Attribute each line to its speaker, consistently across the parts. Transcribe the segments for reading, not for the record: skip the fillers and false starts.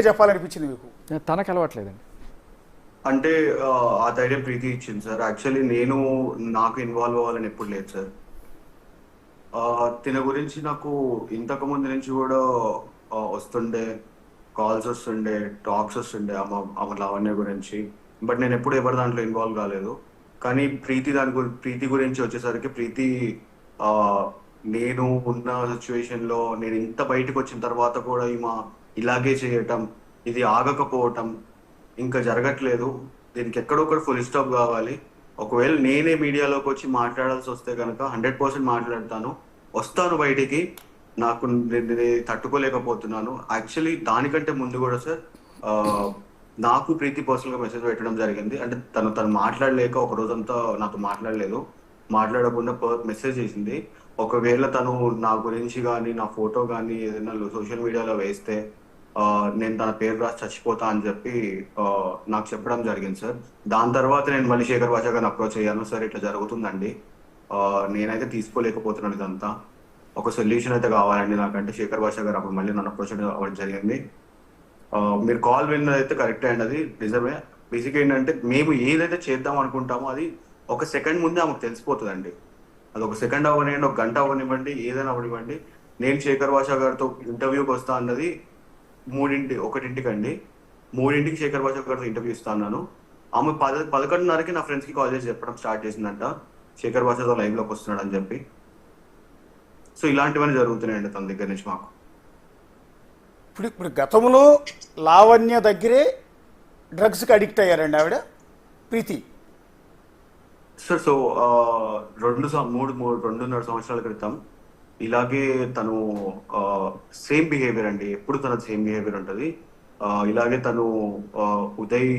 Speaker 1: చెప్పాలనిపించింది మీకు?
Speaker 2: తనకు అలవాట్లేదండి.
Speaker 3: అంటే ఆ ధైర్యం ప్రీతి ఇచ్చింది సార్. యాక్చువల్లీ నేను నాకు ఇన్వాల్వ్ అవ్వాలని ఎప్పుడు లేదు సార్. తిన గురించి నాకు ఇంతకు ముందు నుంచి కూడా వస్తుండే, కాల్స్ వస్తుండే, టాక్స్ వస్తుండే ఆమె లావణ్య గురించి. బట్ నేను ఎప్పుడు ఎవరి దాంట్లో ఇన్వాల్వ్ కాలేదు. కానీ ప్రీతి గురించి వచ్చేసరికి ప్రీతి ఆ, నేను ఉన్న సిచ్యువేషన్ లో నేను ఇంత బయటకు వచ్చిన తర్వాత కూడా ఇలాగే చేయటం, ఇది ఆగకపోవటం, ఇంకా జరగట్లేదు, దీనికి ఎక్కడో ఒకటి ఫుల్ స్టాప్ కావాలి. ఒకవేళ నేనే మీడియాలోకి వచ్చి మాట్లాడాల్సి వస్తే కనుక 100% మాట్లాడతాను, వస్తాను బయటికి. నేను తట్టుకోలేకపోతున్నాను. యాక్చువల్లీ దానికంటే ముందు కూడా సార్ నాకు ప్రీతి పర్సనల్ గా మెసేజ్ పెట్టడం జరిగింది. అంటే తను మాట్లాడలేక ఒక రోజంతా నాతో మాట్లాడలేదు. మాట్లాడకుండా మెసేజ్ చేసింది. ఒకవేళ తను నా గురించి కానీ నా ఫోటో కానీ ఏదైనా సోషల్ మీడియాలో వేస్తే నేను తన పేరు రాసి చచ్చిపోతా అని చెప్పి నాకు చెప్పడం జరిగింది సార్. దాని తర్వాత నేను మళ్ళీ శేఖర్ భాష గారిని అప్రోచ్ అయ్యాను. సార్ ఇట్లా జరుగుతుందండి, నేనైతే తీసుకోలేకపోతున్నాను, ఇదంతా ఒక సొల్యూషన్ అయితే కావాలండి నాకంటే. శేఖర్ భాష గారు అప్పుడు మళ్ళీ నన్ను అప్రోచ్ అవ్వడం జరిగింది. మీరు కాల్ విన్నదైతే కరెక్టే అండి, అది నిజమే. బేసిక్ ఏంటంటే మేము ఏదైతే చేద్దాం అనుకుంటామో అది ఒక సెకండ్ ముందే ఆమెకు తెలిసిపోతుందండి. అది ఒక సెకండ్ అవ్వనివ్వండి, ఒక గంట అవ్వనివ్వండి, ఏదైనా అవ్వనివ్వండి. నేను శేఖర్ భాష గారితో ఇంటర్వ్యూకి వస్తా అన్నది 1:00 అండి. 3:00 శేఖర్ భాష గారితో ఇంటర్వ్యూ ఇస్తా అన్నాను. ఆమె 11:30కి నా ఫ్రెండ్స్ కి కాల్ చేసి చెప్పడం స్టార్ట్ చేసిందంట, శేఖర్ భాషతో లైవ్ లోకి వస్తున్నాడు అని చెప్పి. సో ఇలాంటివన్నీ జరుగుతున్నాయండి తన దగ్గర నుంచి మాకు.
Speaker 1: ఇప్పుడు గతంలో లావణ్య దగ్గరే డ్రగ్స్కి అడిక్ట్ అయ్యారండి ఆవిడ, ప్రీతి.
Speaker 3: సార్ సో 2.5 సంవత్సరాల క్రితం ఇలాగే తను సేమ్ బిహేవియర్ అండి, ఎప్పుడు తన సేమ్ బిహేవియర్ ఉంటుంది. ఇలాగే తను ఉదయ్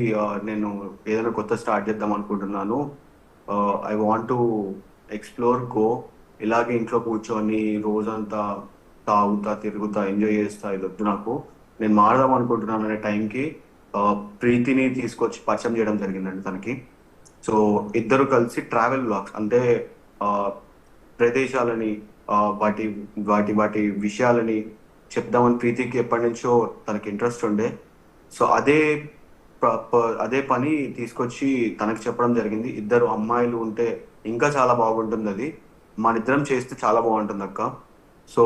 Speaker 3: నేను ఏదైనా కొత్త స్టార్ట్ చేద్దాం అనుకుంటున్నాను, I want to explore go, ఇలాగే ఇంట్లో కూర్చొని రోజంతా తాగుతా తిరుగుతా ఎంజాయ్ చేస్తా, ఇది వద్దు నాకు, నేను మారదాం అనుకుంటున్నాను అనే టైంకి ప్రీతిని తీసుకొచ్చి పరిచయం చేయడం జరిగిందండి తనకి. సో ఇద్దరు కలిసి ట్రావెల్ బ్లాగ్స్ అంటే ప్రదేశాలని వాటి వాటి వాటి విషయాలని చెప్దామని ప్రీతికి ఎప్పటి నుంచో తనకి ఇంట్రెస్ట్ ఉండే. సో అదే పని తీసుకొచ్చి తనకి చెప్పడం జరిగింది. ఇద్దరు అమ్మాయిలు ఉంటే ఇంకా చాలా బాగుంటుంది, అది మన ఇద్దరం చేస్తే చాలా బాగుంటుంది అక్క, సో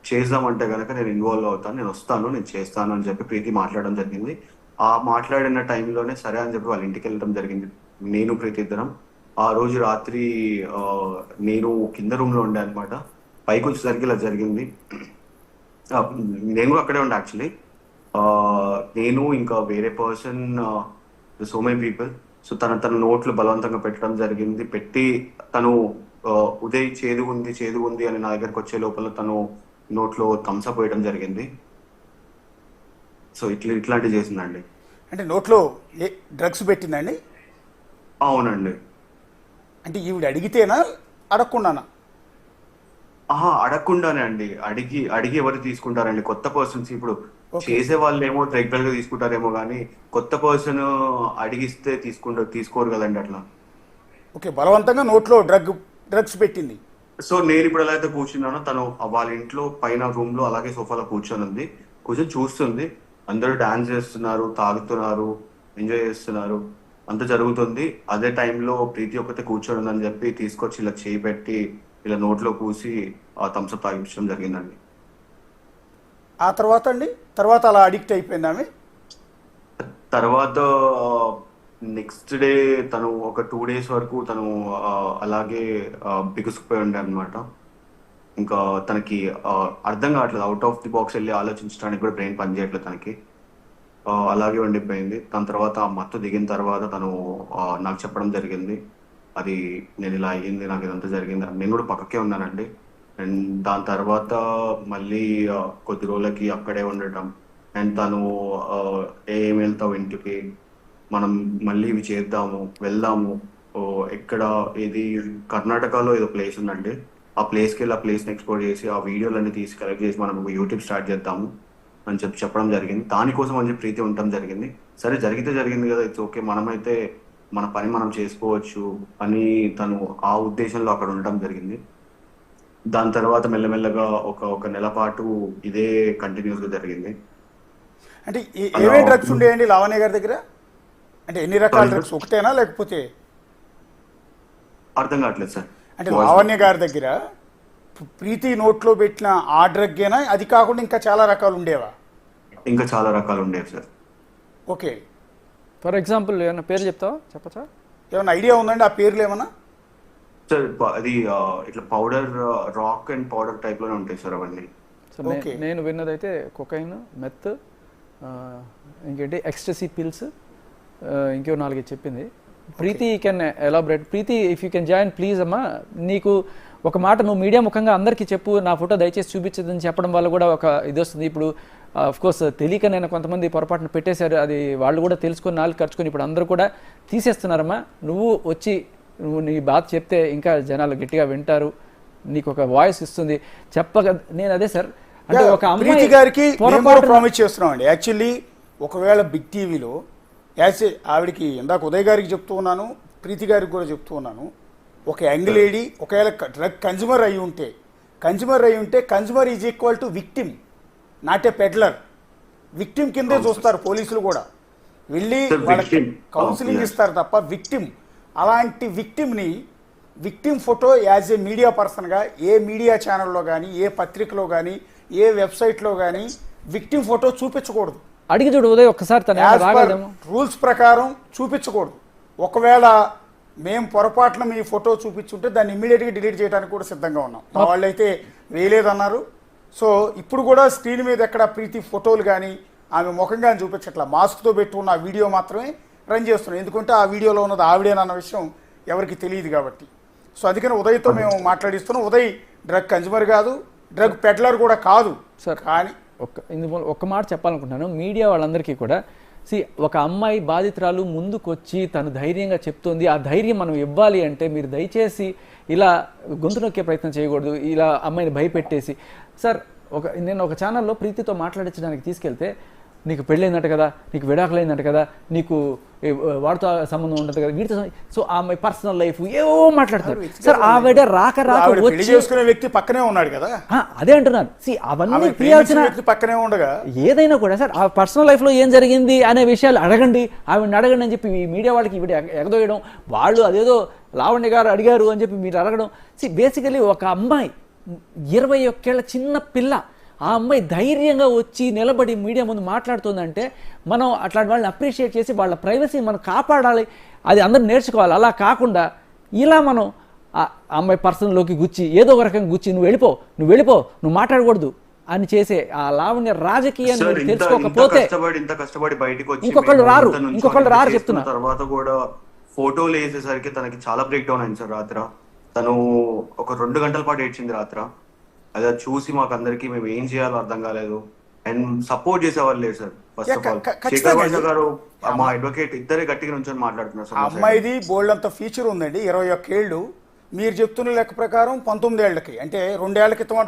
Speaker 3: చేద్దామంటే కనుక నేను ఇన్వాల్వ్ అవుతాను, నేను వస్తాను, నేను చేస్తాను అని చెప్పి ప్రీతి మాట్లాడడం జరిగింది. ఆ మాట్లాడిన టైంలోనే సరే అని చెప్పి వాళ్ళ ఇంటికి వెళ్ళడం జరిగింది, నేను ప్రీతి ఇద్దరం. ఆ రోజు రాత్రి నేను కింద రూమ్ లో ఉండే అనమాట. పైకి వచ్చేసరికి ఇలా జరిగింది. నేను కూడా అక్కడే ఉండే యాక్చువల్లీ. నేను ఇంకా వేరే person, so many people. So తన నోట్లు బలవంతంగా పెట్టడం జరిగింది. పెట్టి తను ఉదయ్ చేదు ఉంది అని నా దగ్గరకు వచ్చే లోపల తను నోట్లో థమ్స్అప్ వేయడం జరిగింది. సో ఇట్లాంటివి చేసిందండి.
Speaker 1: అంటే నోట్లో డ్రగ్స్ పెట్టిందండి?
Speaker 3: అవునండి.
Speaker 1: అంటే ఈవిడ అడిగితేనా అడగకుండానా?
Speaker 3: అడగకుండానే అండి. అడిగి ఎవరు తీసుకుంటారండి? కొత్త పర్సన్స్. ఇప్పుడు చేసే వాళ్ళు ఏమో రెగ్యులర్ గా తీసుకుంటారేమో కానీ కొత్త పర్సన్ అడిగిస్తే తీసుకోరు కదండి అట్లా.
Speaker 1: ఓకే, బలవంతంగా నోట్లో డ్రగ్స్ పెట్టింది.
Speaker 3: సో నేను ఇప్పుడు ఎలా అయితే కూర్చున్నానో తను వాళ్ళ ఇంట్లో పైన రూమ్ లో అలాగే సోఫాలో కూర్చొని చూస్తుంది. అందరూ డాన్స్ చేస్తున్నారు, తాగుతున్నారు, ఎంజాయ్ చేస్తున్నారు, అంత జరుగుతుంది. అదే టైంలో ప్రీతి ఒకతే కూర్చొని ఉందని చెప్పి తీసుకొచ్చి ఇలా చేయి పెట్టి ఇలా నోట్లో పూసి ఆ థమ్స్అప్ తాగించడం జరిగిందండి.
Speaker 1: ఆ తర్వాత అలా అడిక్ట్ అయిపోయింది ఆమె.
Speaker 3: తర్వాత నెక్స్ట్ డే తను ఒక 2 days వరకు తను అలాగే బిగుసుకుపోయి ఉండే అనమాట. ఇంకా తనకి అర్థం కావట్లేదు, అవుట్ ఆఫ్ ది బాక్స్ వెళ్ళి ఆలోచించడానికి కూడా బ్రెయిన్ పనిచేయట్లేదు తనకి. అలాగే ఉండిపోయింది. దాని తర్వాత ఆ మత్తు దిగిన తర్వాత తను నాకు చెప్పడం జరిగింది, అది నేను ఇలా అయ్యింది, నాకు ఇదంతా జరిగింది. నేను కూడా పక్కకే ఉన్నానండి. అండ్ దాని తర్వాత మళ్ళీ కొద్ది రోజులకి అక్కడే ఉండటం. అండ్ తను ఏం వెళ్తావు ఇంటికి, మనం మళ్ళీ ఇవి చేద్దాము, వెళ్దాము, ఎక్కడ ఇది కర్ణాటకలో ఏదో ప్లేస్ ఉందండి, ఆ ప్లేస్కి వెళ్ళి ఆ ప్లేస్ని ఎక్స్ప్లోర్ చేసి ఆ వీడియోలన్నీ తీసి కలెక్ట్ చేసి మనం యూట్యూబ్ స్టార్ట్ చేద్దాము అని చెప్పడం జరిగింది. దానికోసం అని చెప్పి ప్రీతి ఉండటం జరిగింది. సరే జరిగితే జరిగింది కదా, ఇట్స్ ఓకే, మనమైతే మన పని మనం చేసుకోవచ్చు అని తను ఆ ఉద్దేశంలో అక్కడ ఉండటం జరిగింది. దాని తర్వాత మెల్లమెల్లగా ఒక నెల పాటు ఇదే కంటిన్యూస్ గా జరిగింది.
Speaker 1: అంటే ఏమేమి డ్రగ్స్ ఉండేయండి లావణ్య గారి దగ్గర? అంటే ఎన్ని రకాల డ్రగ్స్, ఒకటేనా లేకపోతే?
Speaker 3: అర్థం కావట్లేదు సార్.
Speaker 1: అంటే లావణ్య గారి దగ్గర ప్రీతి నోట్లో పెట్టిన ఆ డ్రగ్గేనా, అది కాకుండా ఇంకా చాలా రకాలు ఉండేవా?
Speaker 3: ఇంకా చాలా రకాలు ఉండేవి సార్.
Speaker 1: ఓకే.
Speaker 2: ఫర్ ఎగ్జాంపుల్ ఏమైనా పేరు చెప్పచ్చా?
Speaker 1: ఏమైనా ఐడియా ఉందండి ఆ పేర్లు ఏమన్నా?
Speaker 3: సార్ అది ఇట్లా powder, rock and powder type లోనే ఉంటాయి సార్ అవన్నీ.
Speaker 2: సో నేను విన్నదైతే కొకైన్, మెత్, ఇంకేంటి ఎక్స్టసీ పిల్స్, ఇంకో 4 చెప్పింది. Preethi can elaborate. Preethi, if you can join please అమ్మా. నీకు ఒక మాట నువ్వు మీడియా ముఖంగా అందరికీ చెప్పు, నా ఫోటో దయచేసి చూపించదని చెప్పడం వల్ల కూడా ఒక ఇది వస్తుంది. ఇప్పుడు కోర్స్ తెలియక నేను కొంతమంది పొరపాటున పెట్టేశారు, అది వాళ్ళు కూడా తెలుసుకొని 4 ఖర్చుకొని ఇప్పుడు అందరూ కూడా తీసేస్తున్నారమ్మా. నువ్వు వచ్చి నువ్వు నీ బాధ చెప్తే ఇంకా జనాలు గట్టిగా వింటారు, నీకు ఒక వాయిస్ ఇస్తుంది చెప్పగా. నేను అదే సార్, అంటే ఒక
Speaker 1: ప్రీతి గారికి ప్రామిస్ చేస్తున్నాం అండి. యాక్చువల్లీ ఒకవేళ బిగ్ టీవీలో ఆవిడకి ఇందాక ఉదయ్ గారికి చెప్తూ ఉన్నాను, ప్రీతి గారికి కూడా చెప్తూ ఉన్నాను, ఒక యంగ్ లేడీ ఒకవేళ డ్రగ్ కన్జ్యూమర్ అయి ఉంటే consumer is equal to victim, not a peddler. Victim కిందే చూస్తారు పోలీసులు కూడా, వెళ్ళి వాళ్ళకి కౌన్సిలింగ్ ఇస్తారు తప్ప విక్టిమ్. అలాంటి victim photo as a media పర్సన్గా ఏ మీడియా ఛానల్లో కానీ, ఏ పత్రికలో కానీ, ఏ వెబ్సైట్లో కానీ విక్టిమ్ ఫోటో చూపించకూడదు.
Speaker 2: అడిగి చూడు ఉదయ్ ఒక్కసారి,
Speaker 1: రూల్స్ ప్రకారం చూపించకూడదు. ఒకవేళ మేము పొరపాటున మీ ఫోటో చూపించుంటే దాన్ని ఇమ్మీడియట్గా డిలీట్ చేయడానికి కూడా సిద్ధంగా ఉన్నాం. మా వాళ్ళు అయితే వేయలేదన్నారు. సో ఇప్పుడు కూడా స్క్రీన్ మీద ఎక్కడ ప్రీతి ఫోటోలు కానీ ఆమె ముఖంగా చూపించట్లా, మాస్క్తో పెట్టుకున్న ఆ వీడియో మాత్రమే రన్ చేస్తున్నాం. ఎందుకంటే ఆ వీడియోలో ఉన్నది ఆవిడేనన్న విషయం ఎవరికి తెలియదు కాబట్టి. సో అందుకని ఉదయ్తో మేము మాట్లాడిస్తున్నాం. ఉదయ్ డ్రగ్ కన్జ్యూమర్ కాదు, డ్రగ్ పెడ్లర్ కూడా కాదు సార్. కానీ
Speaker 2: ఒక్క మాట చెప్పాలనుకుంటున్నాను మీడియా వాళ్ళందరికీ కూడా. ఒక అమ్మాయి బాధితురాలు ముందుకొచ్చి తను ధైర్యంగా చెప్తోంది, ఆ ధైర్యం మనం ఇవ్వాలి అంటే మీరు దయచేసి ఇలా గొంతు నొక్కే ప్రయత్నం చేయకూడదు, ఇలా అమ్మాయిని భయపెట్టేసి. సార్ నేను ఒక ఛానల్లో ప్రీతితో మాట్లాడించడానికి తీసుకెళ్తే, నీకు పెళ్ళైందంట కదా, నీకు విడాకులైందంట కదా, నీకు వాడితో సంబంధం ఉంటుంది కదా, వీటితో, సో ఆమె పర్సనల్ లైఫ్ ఏవో మాట్లాడతారు సార్. ఆవిడ రాక
Speaker 1: వచ్చి చేసుకునే వ్యక్తి పక్కనే ఉన్నాడు కదా,
Speaker 2: అదే అంటున్నాను. అవన్నీ తీయాల్సిన
Speaker 1: పక్కనే ఉండగా
Speaker 2: ఏదైనా కూడా సార్ ఆ పర్సనల్ లైఫ్ లో ఏం జరిగింది అనే విషయాలు అడగండి, ఆవిడని అడగండి అని చెప్పి ఈ మీడియా వాళ్ళకి ఈవిడ ఎగదోయడం, వాళ్ళు అదేదో లావణ్య గారు అడిగారు అని చెప్పి మీరు అడగడం. బేసికలీ ఒక అమ్మాయి 21 ఏళ్ల చిన్న పిల్ల, ఆ అమ్మాయి ధైర్యంగా వచ్చి నిలబడి మీడియా ముందు మాట్లాడుతుందంటే మనం అట్లాంటి వాళ్ళని అప్రిషియేట్ చేసి వాళ్ళ ప్రైవసీ మనం కాపాడాలి, అది అందరూ నేర్చుకోవాలి. అలా కాకుండా ఇలా మనం ఆ అమ్మాయి పర్సన్లోకి గుచ్చి ఏదో ఒక రకంగా గుచ్చి నువ్వు వెళ్ళిపో నువ్వు మాట్లాడకూడదు అని చేసే ఆ లావణ్య రాజకీయాన్ని తెలుసుకోకపోతే ఇంకొకళ్ళు రారు చెప్తున్నా.
Speaker 3: తర్వాత కూడా ఫోటోలు వేసేసరికి తనకి చాలా బ్రేక్ డౌన్ అయింది సార్. రాత్ర తను ఒక 2 గంటల పాటు ఏడ్చింది రాత్ర. అదే చూసి మాకు అందరికి మేము ఏం చేయాలో అర్థం కాలేదు. అండ్ సపోర్ట్ చేసేవాళ్ళు లేదు sir. First of all Shekhar Basha గారు, మా అడ్వకేట్ ఇద్దరే గట్టిగా నుంచి మాట్లాడుతున్నారు సార్.
Speaker 1: అమ్మాయిది బోల్డ్ అంత ఫ్యూచర్ ఉందండి. 21 ఏళ్ళు, మీరు చెప్తున్న లెక్క ప్రకారం 19 ఏళ్ళకి, అంటే 2 ఏళ్ల క్రితం